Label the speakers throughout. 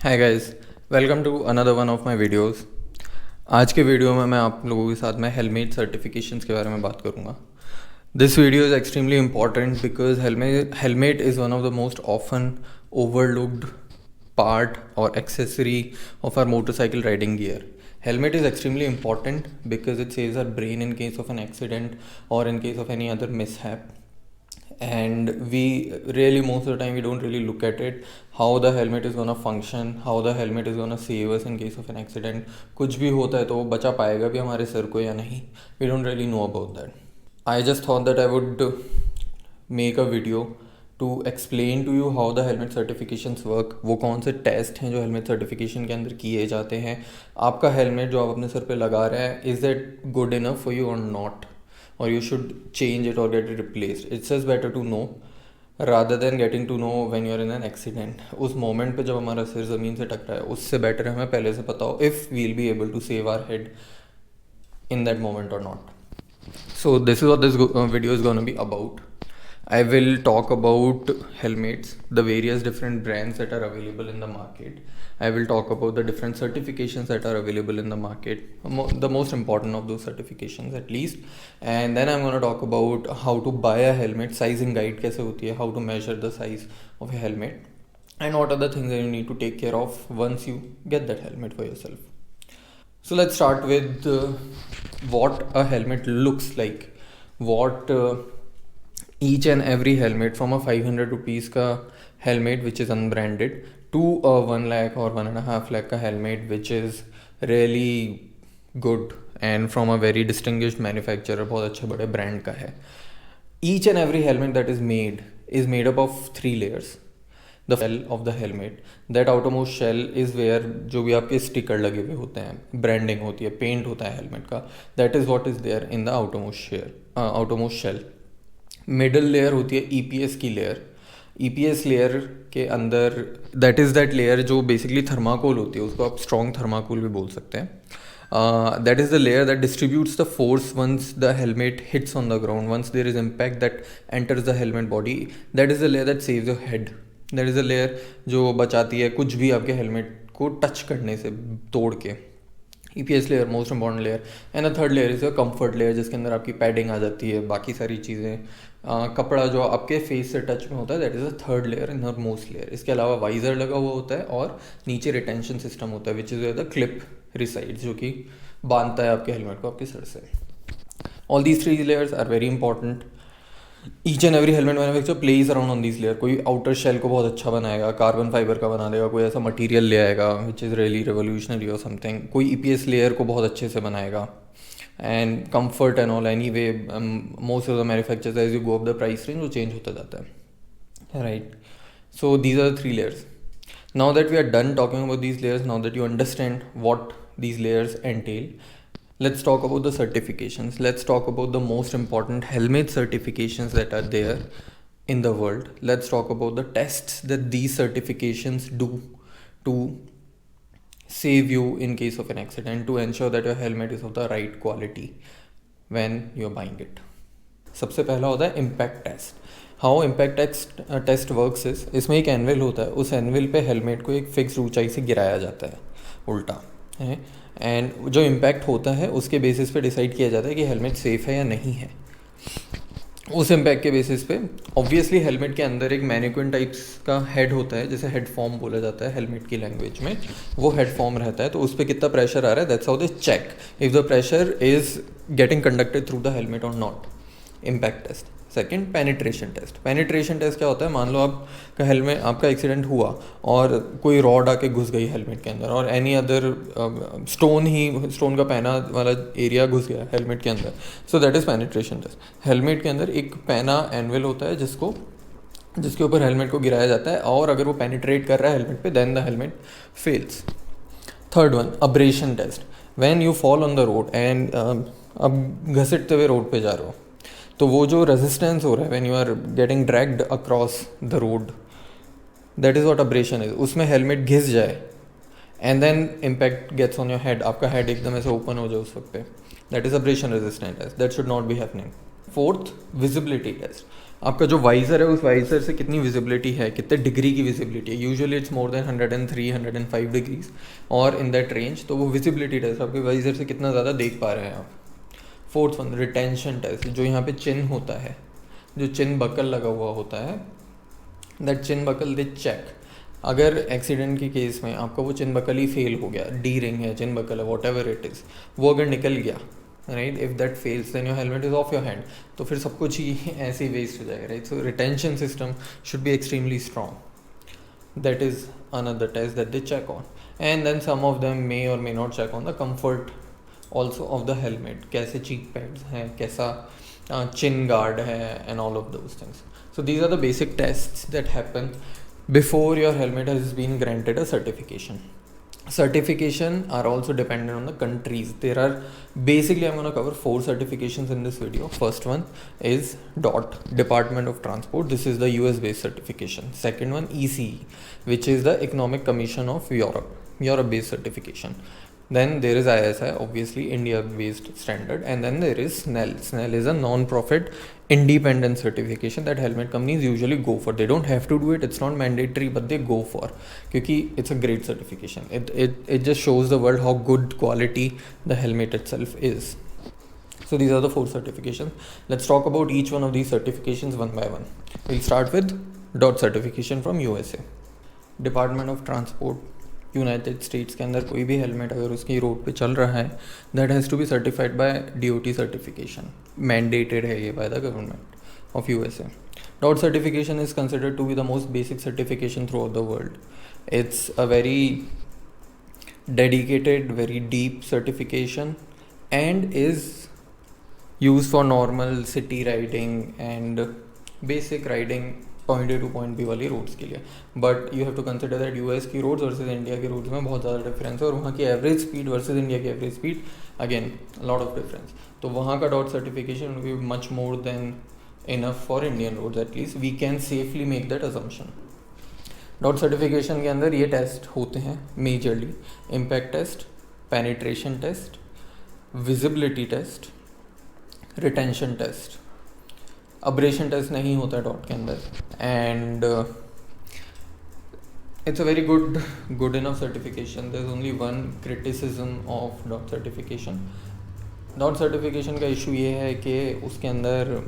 Speaker 1: Hi guys, welcome to another one of my videos. आज के video में मैं आप लोगों के साथ में हेलमेट सर्टिफिकेशंस के बारे में बात करूंगा। This video is extremely important because helmet is one of the most often overlooked part or accessory of our motorcycle riding gear. Helmet is extremely important because it saves our brain in case of an accident or in case of any other mishap. And we really, most of the time, we don't really look at it, how the helmet is gonna function, how the helmet is gonna save us in case of an accident. कुछ भी होता है तो वो बचा पाएगा भी हमारे सर को या नहीं, we don't really know about that. I just thought that I would make a video to explain to you how the helmet certifications work. वो कौन से टेस्ट हैं जो हेलमेट सर्टिफिकेशन के अंदर किए जाते हैं। आपका हेलमेट जो आप अपने सर पे लगा रहे हैं, is it good enough for you or not, or you should change it or get it replaced. It's just better to know rather than getting to know when you are in an accident. उस moment पे जब हमारा सिर ज़मीन से टकरा है, उससे बेटर है हमें पहले से पता हो if we'll be able to save our head in that moment or not. So this is what this video is going to be about. I will talk about helmets, the various different brands that are available in the market. I will talk about the different certifications that are available in the market, the most important of those certifications at least. And then I'm going to talk about how to buy a helmet, sizing guide कैसे होती है, how to measure the size of a helmet, and what are the things that you need to take care of once you get that helmet for yourself. So let's start with what a helmet looks like. What each and every helmet, from a 500 rupees का helmet which is unbranded to a 1 lakh or 1.5 lakh का helmet which is really good and from a very distinguished manufacturer, बहुत अच्छे बड़े brand का है. Each and every helmet that is made up of 3 layers. The shell of the helmet, that outermost shell is where जो भी आपके sticker लगे हुए होते हैं, ब्रांडिंग होती है, पेंट होता है हेलमेट का, that is what is there in the outermost shell. Middle layer होती है EPS की लेयर. EPS लेयर के अंदर दैट इज़ दैट लेयर जो बेसिकली थर्माकोल होती है, उसको आप स्ट्रॉन्ग थर्माकोल भी बोल सकते हैं. That is the layer that distributes the force once the helmet hits on the ground, once there is impact that enters the helmet body. That is the layer that saves your head. That is the layer जो बचाती है कुछ भी आपके helmet को touch करने से, तोड़ के. EPS layer most important layer. And the third layer is a comfort layer, जिसके अंदर आपकी पैडिंग आ जाती है, बाकी सारी चीज़ें, कपड़ा जो आपके फेस से टच में होता है, that is a third layer in her most layer. इसके अलावा वाइजर लगा हुआ होता है और नीचे रिटेंशन सिस्टम होता है which is the clip resides, जो कि बांधता है आपके हेलमेट को आपके सर से. All these 3 layers are very important. Each and every helmet manufacturer plays around on this layer. कोई आउटर शेल को बहुत अच्छा बनाएगा, कार्बन फाइबर का बना देगा, कोई ऐसा मटेरियल ले आएगा which is really revolutionary or something. कोई EPS लेयर को बहुत अच्छे से बनाएगा. And comfort and all, anyway most of the manufacturers as you go up the price range वो चेंज होता जाता है, right. So these are the 3 layers. Now that we are done talking about these layers, now that you understand what these layers entail, let's talk about the certifications. Let's talk about the most important helmet certifications that are there in the world. Let's talk about the tests that these certifications do to save you in case of an accident, to ensure that your helmet is of the right quality when you're buying it. सबसे पहला होता है impact test. How impact test works is, इसमें एक anvil होता है, उस anvil पे हेलमेट को एक फिक्स ऊंचाई से गिराया जाता है उल्टा है, एंड जो इम्पैक्ट होता है उसके बेसिस पे डिसाइड किया जाता है कि हेलमेट सेफ़ है या नहीं है. उस इम्पैक्ट के बेसिस पे ऑब्वियसली हेलमेट के अंदर एक मैनिक्विन टाइप्स का हेड होता है, जैसे हेड फॉर्म बोला जाता है हेलमेट की लैंग्वेज में. वो हेड फॉर्म रहता है, तो उस पर कितना प्रेशर आ रहा है, that's how they check if the pressure is getting conducted through the helmet और not. Impact test. Second, penetration test. Penetration test क्या होता है, मान लो आपका हेलमेट, आपका एक्सीडेंट हुआ और कोई रॉड आके घुस गई हेलमेट के अंदर, और एनी अदर स्टोन का पैना वाला एरिया घुस गया हेलमेट के अंदर, so that is penetration test. Helmet के अंदर एक पैना एनविल होता है जिसके ऊपर हेलमेट को गिराया जाता है, और अगर वो पेनिट्रेट कर रहा है हेलमेट पे, then the helmet fails. Third one, abrasion test. When you fall on the road and अब घसीटते हुए रोड पे जा रहे हो, तो वो जो रेजिस्टेंस हो रहा है when you are getting dragged across the road, that is what abrasion is. उसमें हेलमेट घिस जाए and then impact gets on your head, आपका हेड एकदम ऐसे ओपन हो जाए उस वक्त पे, that is abrasion resistant test. That should not be happening. Fourth, visibility test. आपका जो वाइज़र है उस वाइज़र से कितनी विजिबिलिटी है, कितने डिग्री की विजिबिलिटी है. Usually it's more than 103 105 degrees और इन दैट रेंज. तो वो विजिबिलिटी टेस्ट, आपके वाइज़र से कितना ज़्यादा देख पा रहे हैं आप. फोर्थ वन, रिटेंशन टेस्ट, जो यहाँ पे चिन्ह होता है, जो चिन बकल लगा हुआ होता है, that chin buckle they check. अगर एक्सीडेंट के केस में आपका वो चिन बकल ही फेल हो गया, डी रिंग है, चिन बकल है, वॉट एवर इट इज़, वो अगर निकल गया, right, if that fails then your helmet is off your hand. तो फिर सब कुछ ही ऐसे ही वेस्ट हो जाएगा, right. So retention system should be extremely strong. That is another test that they check on. And then some of them may or may not check on the comfort also of the helmet. कैसे cheek pads हैं, कैसा chin guard है, and all of those things. So these are the basic tests that happen before your helmet has been granted a certification. Certification are also dependent on the countries. There are basically, I'm going to cover 4 certifications in this video. First one is DOT, Department of Transport. This is the US based certification. Second one, ECE, which is the Economic Commission of Europe, Europe based certification. Then there is ISI, obviously India based standard, and then there is SNEL. SNEL is a non-profit independent certification that helmet companies usually go for. They don't have to do it, it's not mandatory, but they go for, क्योंकि it's a great certification. It just shows the world how good quality the helmet itself is. So these are the 4 certifications. Let's talk about each one of these certifications one by one. We'll start with DOT certification from USA. Department of Transport, United states के अंदर कोई भी helmet अगर उसकी road पे चल रहा है, that has to be certified by DOT certification. Mandated है ये by the government of USA. DOT certification is considered to be the most basic certification throughout the world. It's a very dedicated, very deep certification and is used for normal city riding and basic riding point A to point B वाली roads के लिए. But you have to consider that US की roads versus India की roads में बहुत ज़्यादा difference है, और वहाँ की एवरेज स्पीड वर्सेज इंडिया की average speed, again lot of difference. तो वहाँ का DOT certification will be much more than enough for Indian roads. At least we can safely make that assumption. DOT certification के अंदर ये टेस्ट होते हैं majorly: impact test, penetration test, visibility test, retention test. Abrasion test नहीं होता DOT के अंदर. And it's a very good enough certification. There is only one criticism of DOT certification. DOT certification का इशू ये है कि उसके अंदर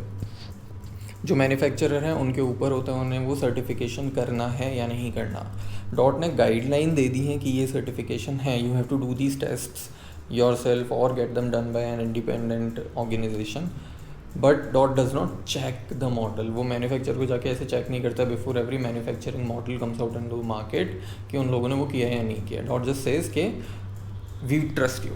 Speaker 1: जो मैन्युफैक्चरर हैं उनके ऊपर होता है उन्हें वो सर्टिफिकेशन करना है या नहीं करना. डॉट ने गाइडलाइन दे दी है कि ये सर्टिफिकेशन है, you have to do these tests yourself और get them done by an independent organisation. But DOT does not check the model. वो मैन्युफैक्चर को जाके ऐसे चेक नहीं करता before every manufacturing model comes out in the market कि उन लोगों ने वो किया या नहीं किया. डॉट जस्ट सेज के we trust you,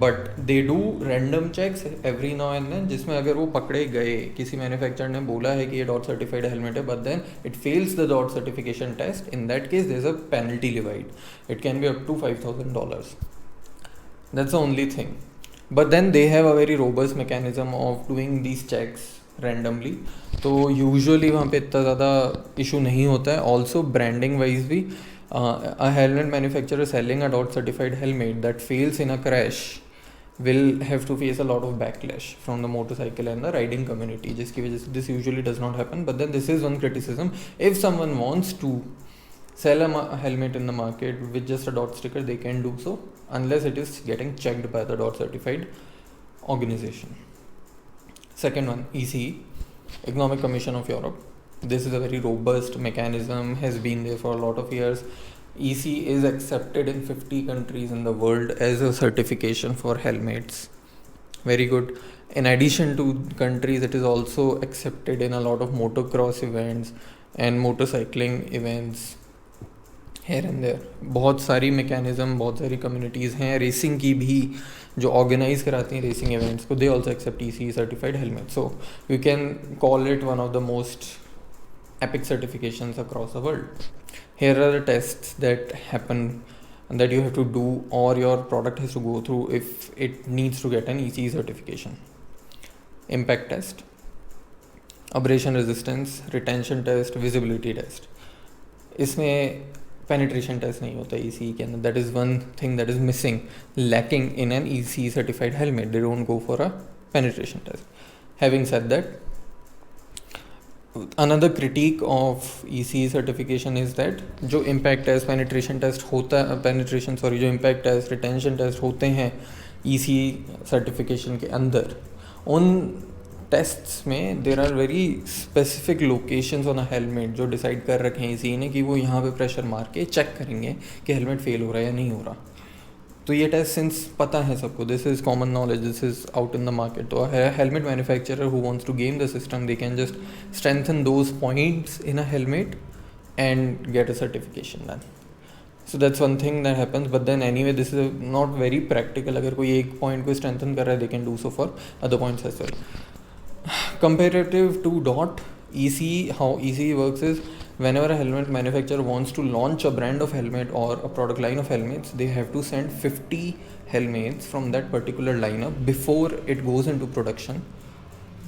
Speaker 1: but they do random checks every now and then, जिसमें अगर वो पकड़े गए, किसी मैन्युफैक्चरर ने बोला है कि ये डॉट सर्टिफाइड हेलमेट है, but then it fails the DOT certification test, in that case there is a penalty levied. It can be up to $5,000. That's the only thing. But then they have a very robust mechanism of doing these checks randomly. तो usually वहाँ पे इतना ज़्यादा issue नहीं होता है. Also branding wise भी a helmet manufacturer selling a DOT certified helmet that fails in a crash will have to face a lot of backlash from the motorcycle and the riding community, जिसकी वजह से this usually does not happen. But then this is one criticism. If someone wants to sell a helmet in the market with just a DOT sticker, they can do so, unless it is getting checked by the DOT certified organization. Second one, ECE, Economic Commission of Europe. This is a very robust mechanism, has been there for a lot of years. ECE is accepted in 50 countries in the world as a certification for helmets. Very good. In addition to countries, it is also accepted in a lot of motocross events and motorcycling events here and there. बहुत सारी mechanism, बहुत सारी communities हैं racing की भी जो organise कराती हैं रेसिंग इवेंट्स को. They also accept ECE certified helmet. So you can call it one of the most epic certifications across the world. Here are the tests that happen that you have to do or your product has to go through if it needs to get an ECE certification. Impact test, abrasion resistance, retention test, visibility test. इसमें penetration test नहीं होता ECE के अंदर. That is one thing that is missing, lacking in an ECE certified helmet. They don't go for a penetration test. Having said that, another critic of ECE certification is that जो impact test, penetration test होता है, जो impact test, retention test होते हैं ECE certification के अंदर, उन tests में there are very specific locations on a helmet जो डिसाइड कर रखे हैं ECE ने कि वो यहाँ पे प्रेशर मार के चेक करेंगे कि हेलमेट फेल हो रहा है या नहीं हो रहा. तो ये टेस्ट सिंस पता है सबको, this is common knowledge, this is out in the market. तो helmet manufacturer who wants to game the system, they can just strengthen those points in a helmet and get a certification done. So that's one thing that happens, but then anyway this is not very practical. अगर कोई एक point को strengthen कर रहा है, they can do so for other points as well. Comparative to DOT, ECE, how ECE works is whenever a helmet manufacturer wants to launch a brand of helmet or a product line of helmets, they have to send 50 helmets from that particular lineup before it goes into production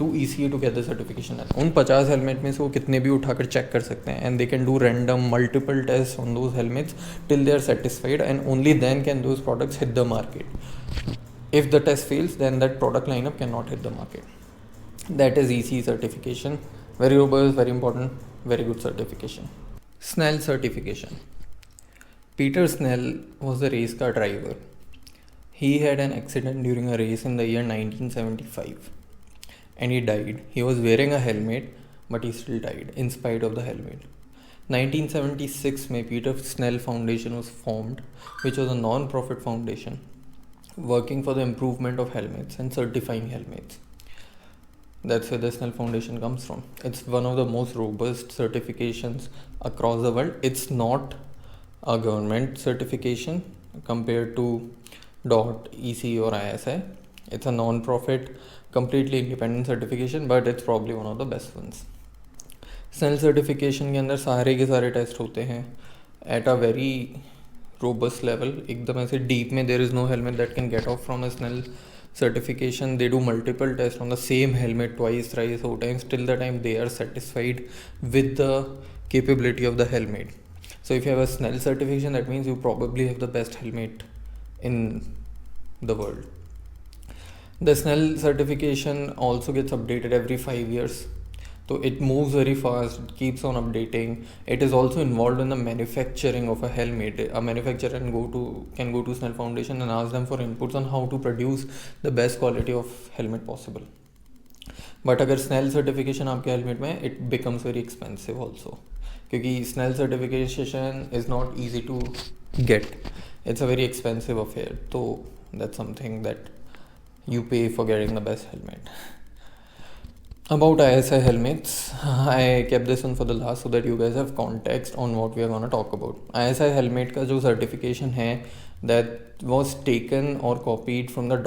Speaker 1: to ECE to get the certification. उन 50 helmet में से वो कितने भी उठाकर check कर सकते हैं, and they can do random multiple tests on those helmets till they are satisfied, and only then can those products hit the market. If the test fails, then that product lineup cannot hit the market. That is ECE certification. Very robust, very important, very good certification. Snell certification. Peter Snell was a race car driver. He had an accident during a race in the year 1975. And he died. He was wearing a helmet, but he still died in spite of the helmet. 1976 में Peter Snell Foundation was formed, which was a non-profit foundation working for the improvement of helmets and certifying helmets. That's where the Snell Foundation comes from. It's one of the most robust certifications across the world. It's not a government certification compared to DOT, ECE or ISI. It's a non-profit, completely independent certification, but it's probably one of the best ones. Snell certification के अंदर सारे के सारे test होते हैं at a very robust level. एकदम ऐसे deep में there is no helmet that can get off from a Snell certification. They do multiple tests on the same helmet twice, thrice, 4 times till the time they are satisfied with the capability of the helmet. So if you have a Snell certification, that means you probably have the best helmet in the world. The Snell certification also gets updated every 5 years. So it moves very fast, it keeps on updating. It is also involved in the manufacturing of a helmet. A manufacturer can go to Snell Foundation and ask them for inputs on how to produce the best quality of helmet possible. But अगर Snell certification आपके helmet में, it becomes very expensive also. क्योंकि Snell certification is not easy to get. It's a very expensive affair. So that's something that you pay for getting the best helmet. About ISI helmets, I kept this one for the last so that you guys have context on what we are going to talk about. ISI helmet का जो certification है, that was taken or copied from the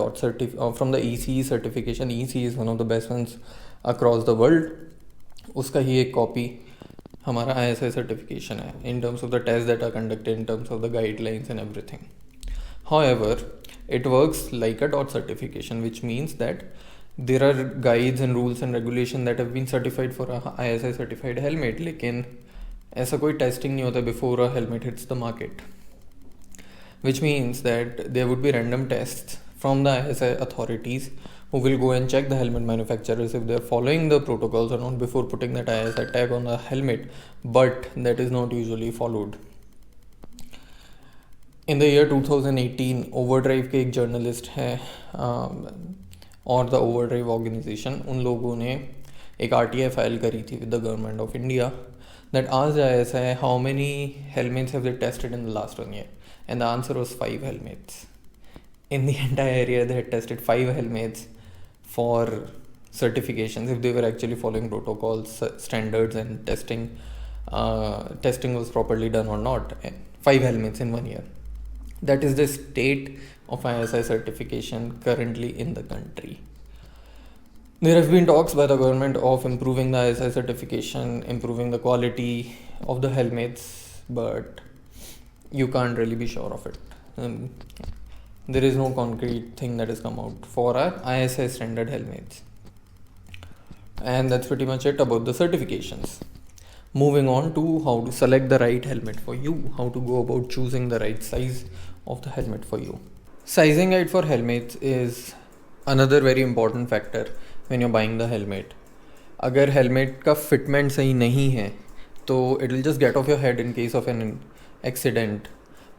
Speaker 1: from the ECE certification. ECE is one of the best ones across the world. उसका ही एक copy हमारा ISI certification है in terms of the tests that are conducted, in terms of the guidelines and everything. However, it works like a DOT certification, which means that there are guides and rules and regulations that have been certified for a ISI certified helmet, लेकिन ऐसा कोई testing नहीं होता before a helmet hits the market, which means that there would be random tests from the ISI authorities who will go and check the helmet manufacturers if they are following the protocols or not before putting that ISI tag on the helmet, but that is not usually followed. In the year 2018, Overdrive के एक journalist है और the overdrive organisation, उन लोगों ने एक RTI file करी थी with the government of India that आज ऐसा है how many helmets have they tested in the last 1 year, and the answer was 5 helmets in the entire year. They had tested 5 helmets for certifications if they were actually following protocols, standards and testing was properly done or not. 5 helmets in 1 year. That is the state of ISI certification currently in the country. There have been talks by the government of improving the ISI certification, improving the quality of the helmets, but you can't really be sure of it. There is no concrete thing that has come out for our ISI standard helmets. And that's pretty much it about the certifications. Moving on to how to select the right helmet for you, how to go about choosing the right size of the helmet for you. Sizing guide for helmets is another very important factor when you're buying the helmet. अगर helmet का fitment सही नहीं है तो it will just get off your head in case of an accident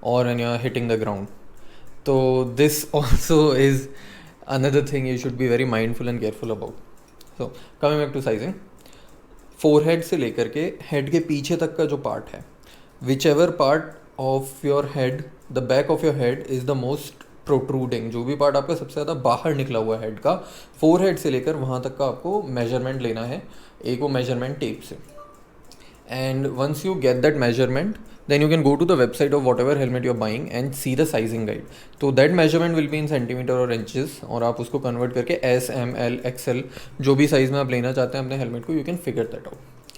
Speaker 1: और when you are hitting the ground. तो this also is another thing you should be very mindful and careful about. So coming back to sizing, forehead से लेकर के head के पीछे तक का जो part है, whichever part of your head, the back of your head is the most protruding, जो भी part आपका सबसे ज़्यादा बाहर निकला हुआ है head का, forehead से लेकर वहाँ तक का आपको measurement लेना है एक वो measurement tape से. And once you get that measurement, then you can go to the website of whatever helmet you're buying and see the sizing guide. So that measurement will be in centimeter or inches और आप उसको convert करके S, M, L, XL जो भी size में आप लेना चाहते हैं अपने helmet को, you can figure that out.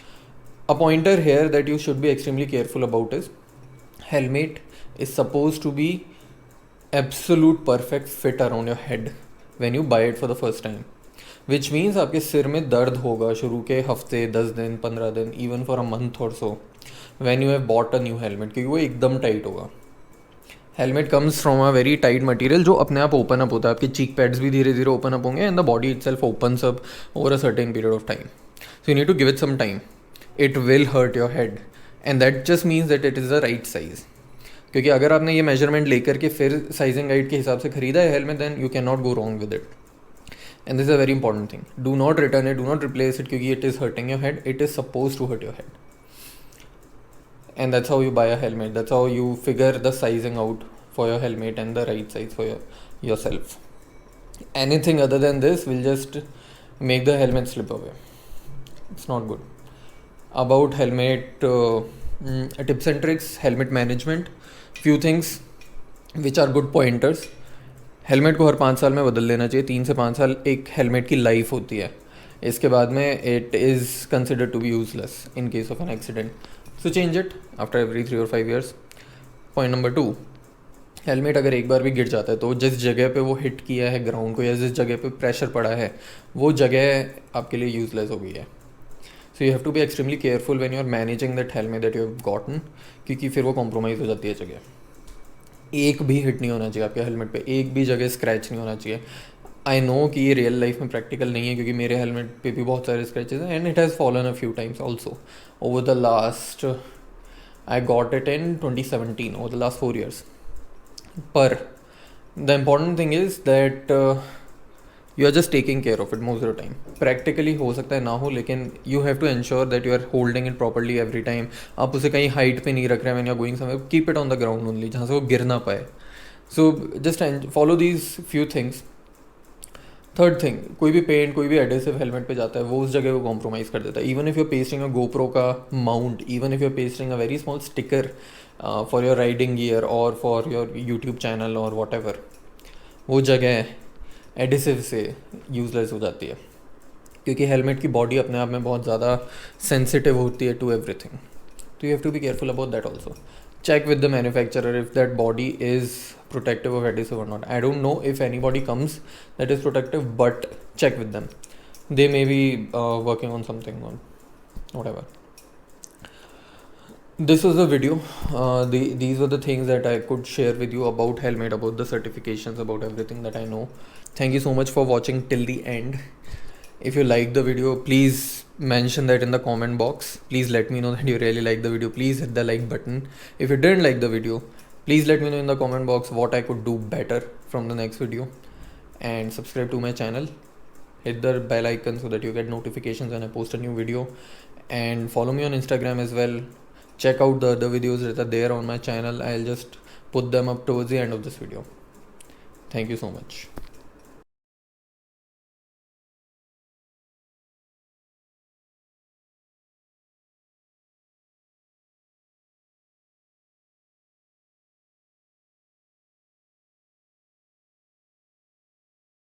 Speaker 1: A pointer here that you should be extremely careful about is helmet is supposed to be absolute perfect fit around your head when you buy it for the first time. Which means आपके सिर में दर्द होगा शुरू के हफ्ते 10 दिन 15 दिन इवन फॉर अ मंथ और so when you have bought a new helmet, क्योंकि वो एकदम टाइट होगा. Helmet comes from a very tight material जो अपने आप ओपन अप होता है. आपके चीक पैड्स भी धीरे धीरे ओपन अप होंगे and the body itself opens up over a certain period of time. So you need to give it some time. It will hurt your head and that just means that it is the right size. क्योंकि अगर आपने ये measurement लेकर के फिर sizing guide के हिसाब से खरीदा है helmet, then you can not go wrong with it. And this is a very important thing. Do not return it, do not replace it because it is hurting your head. It is supposed to hurt your head. And that's how you buy a helmet. That's how you figure the sizing out for your helmet and the right size for yourself. Anything other than this will just make the helmet slip away. It's not good. About helmet tips and tricks, helmet management, few things which are good pointers. Helmet को हर 5 साल में बदल देना चाहिए. 3 से 5 साल एक helmet की लाइफ होती है. इसके बाद में it is considered to be useless in case of an accident. So change it after every 3 और 5 ईयर्स. पॉइंट नंबर 2, हेलमेट अगर एक बार भी गिर जाता है तो जिस जगह पे वो हिट किया है ग्राउंड को या जिस जगह पे प्रेशर पड़ा है वो जगह आपके लिए यूजलेस हो गई है. So you have to be extremely careful when you are managing that helmet that you have gotten, क्योंकि फिर वो कॉम्प्रोमाइज़ हो जाती है जगह. एक भी हिट नहीं होना चाहिए आपके हेलमेट पे, एक भी जगह स्क्रैच नहीं होना चाहिए. आई नो कि ये रियल लाइफ में प्रैक्टिकल नहीं है क्योंकि मेरे हेलमेट पे भी बहुत सारे स्क्रैचेस हैं and it has fallen a few times also over the last. I got it in 2017, over the last 4 years. पर the important thing is that you are just taking care of it most of the time. Practically हो सकता है ना हो, लेकिन you have to ensure that you are holding it properly every time. आप उसे कहीं हाइट पे नहीं रख रहे हैं when you are going somewhere. Keep it on the ground only, जहाँ से वो गिर ना पाए. So just follow these few things. Third thing, कोई भी पेंट कोई भी एडेसिव हेलमेट पे जाता है वो उस जगह को कॉम्प्रोमाइज़ कर देता है. Even if you are pasting a GoPro का mount, even if you are pasting a very small sticker for your riding gear और फॉर योर यूट्यूब चैनल और वॉट एवर, वो जगह एडिसिव से यूजलेस हो जाती है क्योंकि हेलमेट की बॉडी अपने आप में बहुत ज़्यादा सेंसिटिव होती है टू एवरीथिंग. तो you have to be careful about that also. Check with the manufacturer if that body is protective of adhesive or not. I don't know if anybody comes that is protective, but check with them. They may be working on something on whatever. This was the video. These were the things that I could share with you about helmet, about the certifications, about everything that I know. Thank you so much for watching till the end. If you like the video, please mention that in the comment box. Please let me know that you really like the video. Please hit the like button. If you didn't like the video, please let me know in the comment box what I could do better from the next video. And subscribe to my channel. Hit the bell icon so that you get notifications when I post a new video. And follow me on Instagram as well. Check out the other videos that are there on my channel. I'll just put them up towards the end of this video. Thank you so much.